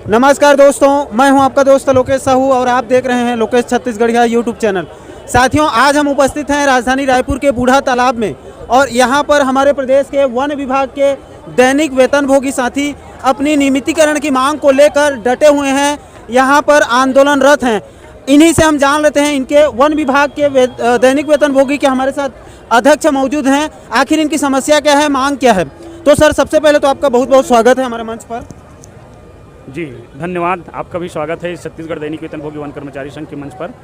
नमस्कार दोस्तों, मैं हूं आपका दोस्त लोकेश साहू और आप देख रहे हैं लोकेश छत्तीसगढ़िया यूट्यूब चैनल। साथियों, आज हम उपस्थित हैं राजधानी रायपुर के बूढ़ा तालाब में और यहां पर हमारे प्रदेश के वन विभाग के दैनिक वेतनभोगी साथी अपनी नियमितीकरण की मांग को लेकर डटे हुए हैं, यहां पर आंदोलनरत हैं। इन्हीं से हम जान लेते हैं, इनके वन विभाग के दैनिक वेतनभोगी के हमारे साथ अध्यक्ष मौजूद हैं। आखिर इनकी समस्या क्या है, मांग क्या है। तो सर, सबसे पहले तो आपका बहुत बहुत स्वागत है हमारे मंच पर। जी धन्यवाद, आपका भी स्वागत है इस छत्तीसगढ़ दैनिक वेतनभोगी वन कर्मचारी संघ के मंच पर।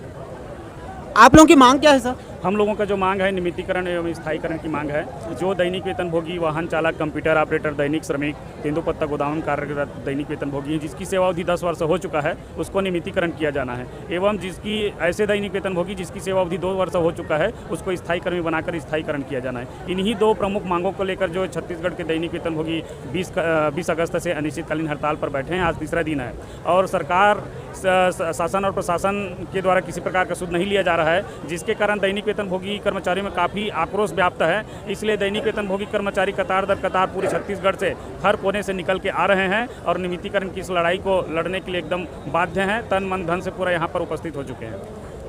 आप लोगों की मांग क्या है सर? हम लोगों का जो मांग है नियमितीकरण एवं स्थायीकरण की मांग है। जो दैनिक वेतनभोगी वाहन चालक, कंप्यूटर ऑपरेटर, दैनिक श्रमिक, तेंदुपत्ता गोदाम कार्यरत दैनिक वेतनभोगी हैं जिसकी सेवा अवधि 10 वर्ष हो चुका है, उसको नियमितीकरण किया जाना है। एवं जिसकी ऐसे दैनिक वेतनभोगी जिसकी सेवा अवधि 2 वर्ष हो चुका है, उसको स्थायी कर्मी बनाकर स्थायीकरण किया जाना है। इन्हीं दो प्रमुख मांगों को लेकर जो छत्तीसगढ़ के दैनिक वेतनभोगी 20 अगस्त से अनिश्चितकालीन हड़ताल पर बैठे हैं। आज तीसरा दिन है और सरकार, शासन और प्रशासन के द्वारा किसी प्रकार का सुध नहीं लिया जा रहा है, जिसके कारण दैनिक वेतनभोगी कर्मचारियों में काफ़ी आक्रोश व्याप्त है। इसलिए दैनिक वेतनभोगी कर्मचारी कतार दर कतार पूरे छत्तीसगढ़ से हर कोने से निकल के आ रहे हैं और नियमितीकरण की इस लड़ाई को लड़ने के लिए एकदम बाध्य हैं। तन मन धन से पूरा यहाँ पर उपस्थित हो चुके हैं।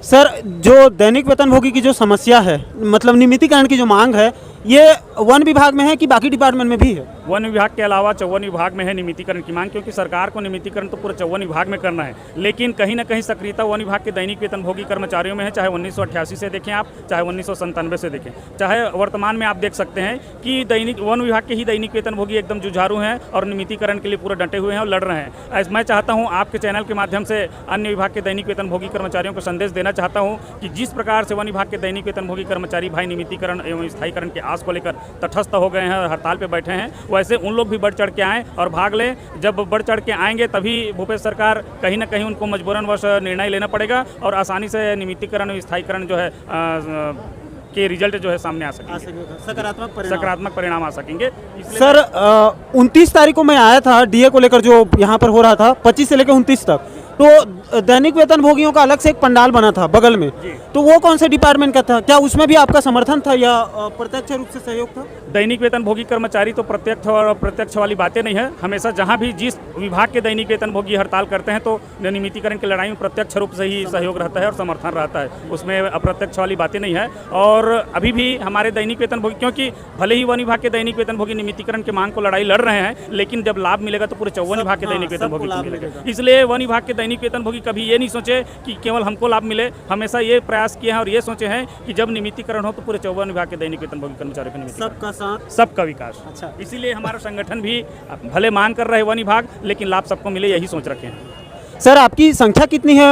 सर, जो दैनिक वेतनभोगी की जो समस्या है, मतलब नियमितीकरण की जो मांग है, ये वन विभाग में है कि बाकी डिपार्टमेंट में भी है? वन विभाग के अलावा 54 विभाग में है नियमितीकरण की मांग, क्योंकि सरकार को नियमितीकरण तो पूरे 54 विभाग में करना है। लेकिन कहीं ना कहीं सक्रियता वन विभाग के दैनिक वेतनभोगी कर्मचारियों में है, चाहे 1988 से देखें आप, चाहे 1997 से देखें, चाहे वर्तमान में आप देख सकते हैं कि दैनिक वन विभाग के ही दैनिक वेतनभोगी एकदम जुझारू हैं और नियमितीकरण के लिए पूरे डटे हुए हैं और लड़ रहे हैं। मैं चाहता हूँ आपके चैनल के माध्यम से अन्य विभाग के दैनिक वेतनभोगी कर्मचारियों को संदेश देना चाहता हूँ कि जिस प्रकार से वन विभाग के दैनिक वेतनभोगी कर्मचारी भाई नियमितीकरण एवं स्थायीकरण के आस को लेकर तटस्थ हो गए हैं और हड़ताल पर बैठे हैं, वैसे उन लोग भी बढ़ चढ़ के आएँ और भाग लें। जब बढ़ चढ़ के आएंगे तभी भूपेश सरकार कहीं ना कहीं उनको मजबूरनवश निर्णय लेना पड़ेगा और आसानी से नियमितीकरण और स्थायीकरण जो है के रिजल्ट जो है सामने आ सकेंगे, सकारात्मक परिणाम आ सकेंगे। सर, 29 तारीख को मैं आया था डीए को लेकर, जो यहाँ पर हो रहा था 25 से लेकर 29 तक, तो दैनिक वेतनभोगियों का अलग से एक पंडाल बना था बगल में, तो वो कौन से डिपार्टमेंट का था? क्या उसमें भी आपका समर्थन था या प्रत्यक्ष रूप से सहयोग था? दैनिक वेतनभोगी कर्मचारी तो प्रत्यक्ष वाली बातें नहीं है। हमेशा जहां भी जिस विभाग के दैनिक वेतनभोगी हड़ताल करते हैं तो नियमितीकरण की लड़ाई में प्रत्यक्ष रूप से ही सहयोग रहता है और समर्थन रहता है, उसमें अप्रत्यक्ष वाली बातें नहीं है। और अभी भी हमारे दैनिक वेतनभोगी, क्योंकि भले ही वन विभाग के दैनिक वेतनभोगी नियमितीकरण की मांग को लड़ाई लड़ रहे हैं, लेकिन जब लाभ मिलेगा तो पूरे 54 विभाग के दैनिक वेतनभोगी को मिलेगा। इसलिए वन विभाग के दैनिक वेतनभोगी कभी ये नहीं सोचे कि केवल हमको लाभ मिले, हमेशा ये प्रयास किए हैं और ये सोचे हैं कि जब नियमितीकरण हो तो पूरे 54 विभाग के दैनिक वेतनभोगी कर्मचारियों का नियमितीकरण, सबका विकास। अच्छा, इसीलिए हमारा संगठन भी भले मांग कर रहे वन विभाग, लेकिन लाभ सबको मिले, यही सोच रखे हैं। सर, आपकी संख्या कितनी है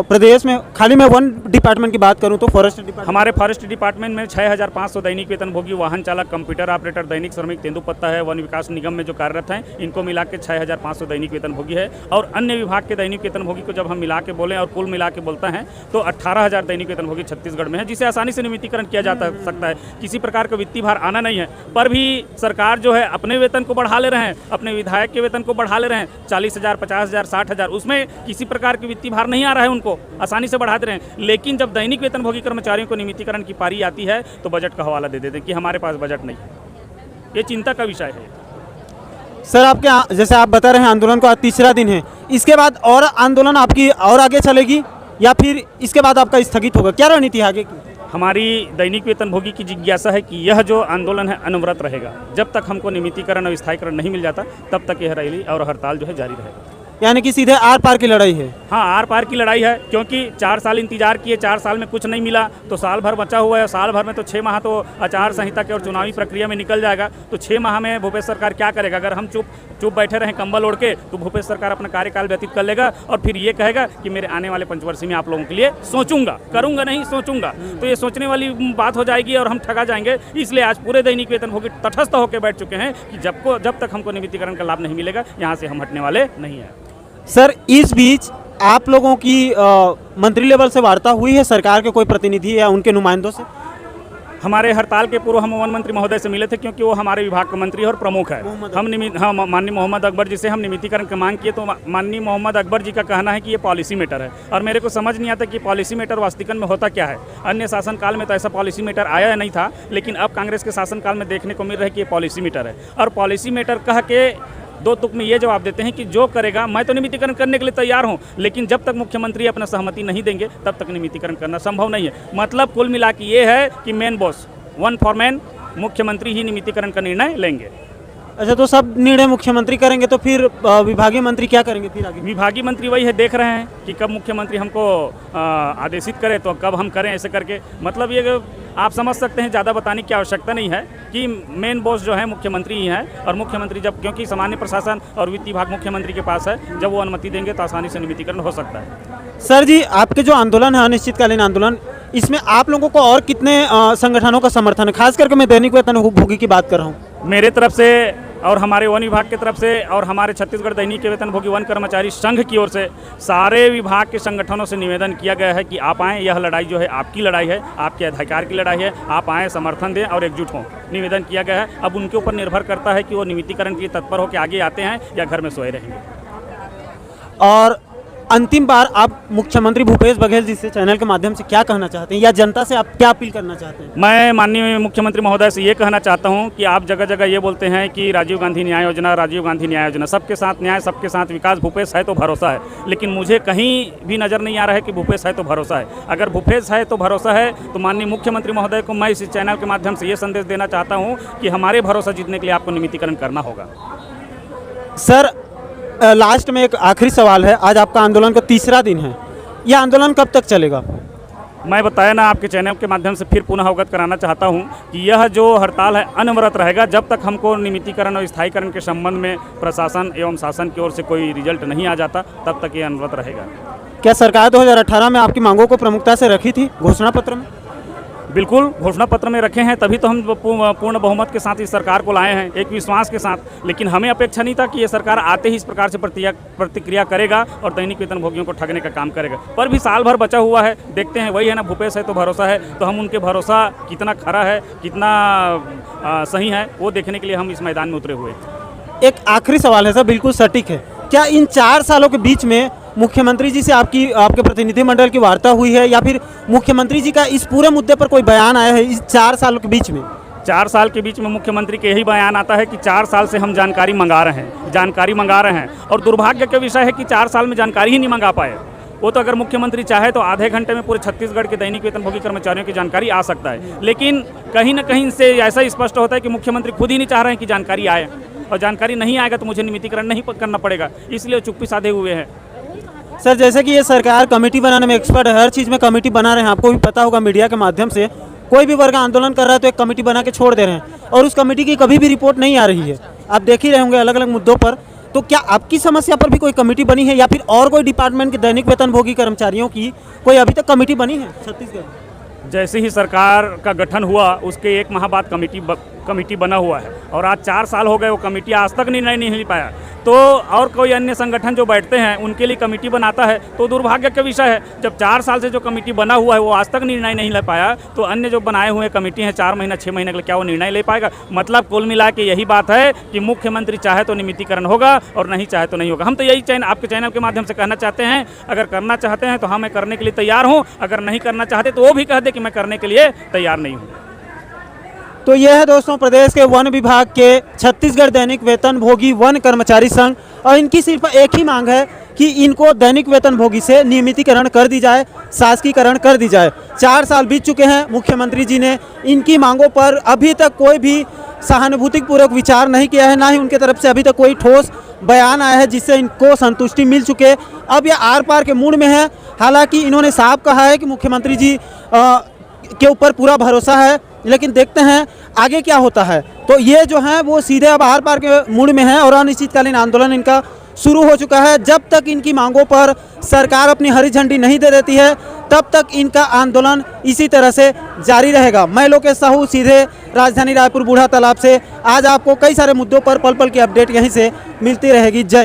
प्रदेश में? खाली मैं वन डिपार्टमेंट की बात करूं तो फॉरेस्ट डिपार्टमेंट, हमारे फॉरेस्ट डिपार्टमेंट में 6500 दैनिक वेतनभोगी वाहन चालक, कंप्यूटर ऑपरेटर, दैनिक श्रमिक, तेंदुपत्ता है, वन विकास निगम में जो कार्यरत हैं, इनको मिला के 6500 दैनिक वेतनभोगी है। और अन्य विभाग के दैनिक वेतनभोगी को जब हम मिला के बोलें और कुल मिला के बोलते हैं तो 18000 दैनिक वेतनभोगी छत्तीसगढ़ में है, जिसे आसानी से नियमितीकरण किया जा सकता है। किसी प्रकार का वित्तीय भार आना नहीं है। पर भी सरकार जो है अपने वेतन को बढ़ा ले रहे हैं, अपने विधायक के वेतन को बढ़ा ले रहे हैं, 40,000, 50,000, 60,000, उसमें किसी प्रकार की वित्तीय भार नहीं आ रहा है, उनको आसानी से बढ़ा दे रहे हैं। लेकिन जब दैनिक वेतनभोगी कर्मचारियों को नियमितीकरण की पारी आती है तो बजट का हवाला दे देते हैं कि हमारे पास बजट नहीं है। ये चिंता का विषय है। सर, आपके जैसे आप बता रहे हैं आंदोलन को आज तीसरा दिन है, इसके बाद और आंदोलन आपकी और आगे चलेगी या फिर इसके बाद आपका स्थगित होगा? क्या रणनीति है आगे की? हमारी दैनिक वेतनभोगी की जिज्ञासा है कि यह जो आंदोलन है अनवरत रहेगा। जब तक हमको नियमितीकरण और स्थायीकरण नहीं मिल जाता तब तक यह रैली और हड़ताल जो है जारी रहेगा। यानी कि सीधे आर पार की लड़ाई है? हाँ, आर पार की लड़ाई है, क्योंकि 4 साल इंतजार किए, 4 साल में कुछ नहीं मिला तो साल भर बचा हुआ है। साल भर में तो 6 माह तो आचार संहिता के और चुनावी प्रक्रिया में निकल जाएगा, तो 6 माह में भूपेश सरकार क्या करेगा? अगर हम चुप बैठे रहें कंबल ओढ़ के तो भूपेश सरकार अपना कार्यकाल व्यतीत कर लेगा और फिर ये कहेगा कि मेरे आने वाले पंचवर्षीय में आप लोगों के लिए सोचूंगा, करूंगा नहीं सोचूंगा। तो ये सोचने वाली बात हो जाएगी और हम ठगा जाएंगे। इसलिए आज पूरे दैनिक वेतनभोगी तटस्थ होकर बैठ चुके हैं कि जब तक हमको नियमितीकरण का लाभ नहीं मिलेगा यहाँ से हम हटने वाले नहीं हैं। सर, इस बीच आप लोगों की मंत्री लेवल से वार्ता हुई है सरकार के कोई प्रतिनिधि या उनके नुमाइंदों से? हमारे हड़ताल के पूर्व हम वन मंत्री महोदय से मिले थे, क्योंकि वो हमारे विभाग के मंत्री और प्रमुख है। माननीय मोहम्मद अकबर जी से हम नियमितीकरण की मांग किए तो माननीय मोहम्मद अकबर जी का कहना है कि ये पॉलिसी मैटर है, और मेरे को समझ नहीं आता कि पॉलिसी मैटर वास्तविकन में होता क्या है। अन्य शासनकाल में तो ऐसा पॉलिसी मैटर आया नहीं था, लेकिन अब कांग्रेस के शासनकाल में देखने को मिल रहा है कि ये पॉलिसी मैटर है। और पॉलिसी मैटर कह के दो तुक में ये जवाब देते हैं कि जो करेगा, मैं तो नियमितीकरण करने के लिए तैयार हूं, लेकिन जब तक मुख्यमंत्री अपना सहमति नहीं देंगे तब तक नियमितीकरण करना संभव नहीं है। मतलब कुल मिला के ये है कि main boss, one for man, मुख्यमंत्री ही नियमितीकरण का निर्णय लेंगे। अच्छा, तो सब निर्णय मुख्यमंत्री करेंगे, तो फिर विभागीय मंत्री क्या करेंगे फिर आगे? विभागीय मंत्री वही है, देख रहे हैं कि कब मुख्यमंत्री हमको आदेशित करे तो कब हम करें, ऐसे करके। मतलब ये आप समझ सकते हैं, ज़्यादा बताने की आवश्यकता नहीं है कि मेन बॉस जो है मुख्यमंत्री ही है, और मुख्यमंत्री जब, क्योंकि सामान्य प्रशासन और वित्त विभाग मुख्यमंत्री के पास है, जब वो अनुमति देंगे तो आसानी से नियमितीकरण हो सकता है। सर जी, आपके जो आंदोलन है, अनिश्चितकालीन आंदोलन, इसमें आप लोगों को और कितने संगठनों का समर्थन है? खास करके मैं दैनिक वेतनभोगी की बात कर रहा हूँ। मेरे तरफ से और हमारे वन विभाग की तरफ से और हमारे छत्तीसगढ़ दैनिक वेतनभोगी वन कर्मचारी संघ की ओर से सारे विभाग के संगठनों से निवेदन किया गया है कि आप आएँ, यह लड़ाई जो है आपकी लड़ाई है, आपके अधिकार की लड़ाई है, आप आएँ, समर्थन दें और एकजुट हों। निवेदन किया गया है। अब उनके ऊपर निर्भर करता है कि वो नियमितीकरण के लिए तत्पर होकर आगे आते हैं या घर में सोए रहेंगे। और अंतिम बार आप मुख्यमंत्री भूपेश बघेल जी से चैनल के माध्यम से क्या कहना चाहते हैं, या जनता से आप क्या अपील करना चाहते हैं? मैं माननीय मुख्यमंत्री महोदय से ये कहना चाहता हूँ कि आप जगह जगह ये बोलते हैं कि राजीव गांधी न्याय योजना, राजीव गांधी न्याय योजना, सबके साथ न्याय, सबके साथ विकास, भूपेश है तो भरोसा है, लेकिन मुझे कहीं भी नज़र नहीं आ रहा है कि भूपेश है तो भरोसा है। अगर भूपेश है तो भरोसा है तो माननीय मुख्यमंत्री महोदय को मैं इस चैनल के माध्यम से ये संदेश देना चाहता हूँ कि हमारे भरोसा जीतने के लिए आपको नियमितीकरण करना होगा। सर, लास्ट में एक आखिरी सवाल है। आज आपका आंदोलन का तीसरा दिन है, यह आंदोलन कब तक चलेगा? मैं बताया ना, आपके चैनल के माध्यम से फिर पुनः अवगत कराना चाहता हूं कि यह जो हड़ताल है अनवरत रहेगा जब तक हमको नियमितीकरण और स्थायीकरण के संबंध में प्रशासन एवं शासन की ओर से कोई रिजल्ट नहीं आ जाता, तब तक ये अनवरत रहेगा। क्या सरकार 2018 में आपकी मांगों को प्रमुखता से रखी थी घोषणा पत्र में? बिल्कुल, घोषणा पत्र में रखे हैं, तभी तो हम पूर्ण बहुमत के साथ इस सरकार को लाए हैं, एक विश्वास के साथ। लेकिन हमें अपेक्षा नहीं था कि ये सरकार आते ही इस प्रकार से प्रतिक्रिया करेगा और दैनिक वेतनभोगियों को ठगने का काम करेगा। पर भी साल भर बचा हुआ है, देखते हैं। वही है ना, भूपेश है तो भरोसा है, तो हम उनके भरोसा कितना खरा है, कितना सही है, वो देखने के लिए हम इस मैदान में उतरे हुए। एक आखिरी सवाल है सर, बिल्कुल सटीक है। क्या इन 4 सालों के बीच में मुख्यमंत्री जी से आपके प्रतिनिधिमंडल की वार्ता हुई है, या फिर मुख्यमंत्री जी का इस पूरे मुद्दे पर कोई बयान आया है इस 4 सालों के बीच में? 4 साल के बीच में मुख्यमंत्री के यही बयान आता है कि 4 साल से हम जानकारी मंगा रहे हैं, और दुर्भाग्य का विषय है कि 4 साल में जानकारी ही नहीं मंगा पाए। वो तो अगर मुख्यमंत्री चाहे तो आधे घंटे में पूरे छत्तीसगढ़ के दैनिक वेतनभोगी कर्मचारियों की जानकारी आ सकता है, लेकिन कहीं ना कहीं से ऐसा स्पष्ट होता है कि मुख्यमंत्री खुद ही नहीं चाह रहे हैं कि जानकारी आए, और जानकारी नहीं आएगा तो मुझे नियमितीकरण नहीं करना पड़ेगा, इसलिए चुप्पी साधे हुए हैं। सर, जैसे कि ये सरकार कमेटी बनाने में एक्सपर्ट है, हर चीज़ में कमेटी बना रहे हैं, आपको भी पता होगा मीडिया के माध्यम से, कोई भी वर्ग आंदोलन कर रहा है तो एक कमेटी बना के छोड़ दे रहे हैं, और उस कमेटी की कभी भी रिपोर्ट नहीं आ रही है। आप देख ही रहे होंगे अलग अलग मुद्दों पर। तो क्या आपकी समस्या पर भी कोई कमेटी बनी है, या फिर और कोई डिपार्टमेंट के दैनिक वेतनभोगी कर्मचारियों की कोई अभी तक कमेटी बनी है छत्तीसगढ़? जैसे ही सरकार का गठन हुआ उसके 1 माह बाद कमेटी बना हुआ है, और आज 4 साल हो गए, वो कमेटी आज तक निर्णय नहीं ले पाया। तो और कोई अन्य संगठन जो बैठते हैं उनके लिए कमेटी बनाता है, तो दुर्भाग्य का विषय है, जब 4 साल से जो कमेटी बना हुआ है वो आज तक निर्णय नहीं ले पाया, तो अन्य जो बनाए हुए कमेटी हैं 4 महीना 6 महीने के लिए, क्या वो निर्णय ले पाएगा? मतलब कुल मिला के यही बात है कि मुख्यमंत्री चाहे तो नियमितीकरण होगा और नहीं चाहे तो नहीं होगा। हम तो यही आपके चैनल के माध्यम से कहना चाहते हैं, अगर करना चाहते हैं तो हाँ, मैं करने के लिए तैयार हूँ, अगर नहीं करना चाहते तो वो भी कह दे कि मैं करने के लिए तैयार नहीं हूँ। तो यह है दोस्तों प्रदेश के वन विभाग के छत्तीसगढ़ दैनिक वेतनभोगी वन कर्मचारी संघ, और इनकी सिर्फ एक ही मांग है कि इनको दैनिक वेतनभोगी से नियमितीकरण कर दी जाए, शासकीकरण कर दी जाए। 4 साल बीत चुके हैं, मुख्यमंत्री जी ने इनकी मांगों पर अभी तक कोई भी सहानुभूतिपूर्वक विचार नहीं किया है, ना ही उनके तरफ से अभी तक कोई ठोस बयान आया है जिससे इनको संतुष्टि मिल चुके। अब ये आर पार के मूड में है। हालांकि इन्होंने साफ कहा है कि मुख्यमंत्री जी के ऊपर पूरा भरोसा है, लेकिन देखते हैं आगे क्या होता है। तो ये जो है वो सीधे अब आर पार के मूड में है, और अनिश्चितकालीन आंदोलन इनका शुरू हो चुका है। जब तक इनकी मांगों पर सरकार अपनी हरी झंडी नहीं दे देती है, तब तक इनका आंदोलन इसी तरह से जारी रहेगा। मैं लोकेश साहू, सीधे राजधानी रायपुर बूढ़ा तालाब से। आज आपको कई सारे मुद्दों पर पल पल की अपडेट यहीं से मिलती रहेगी। जय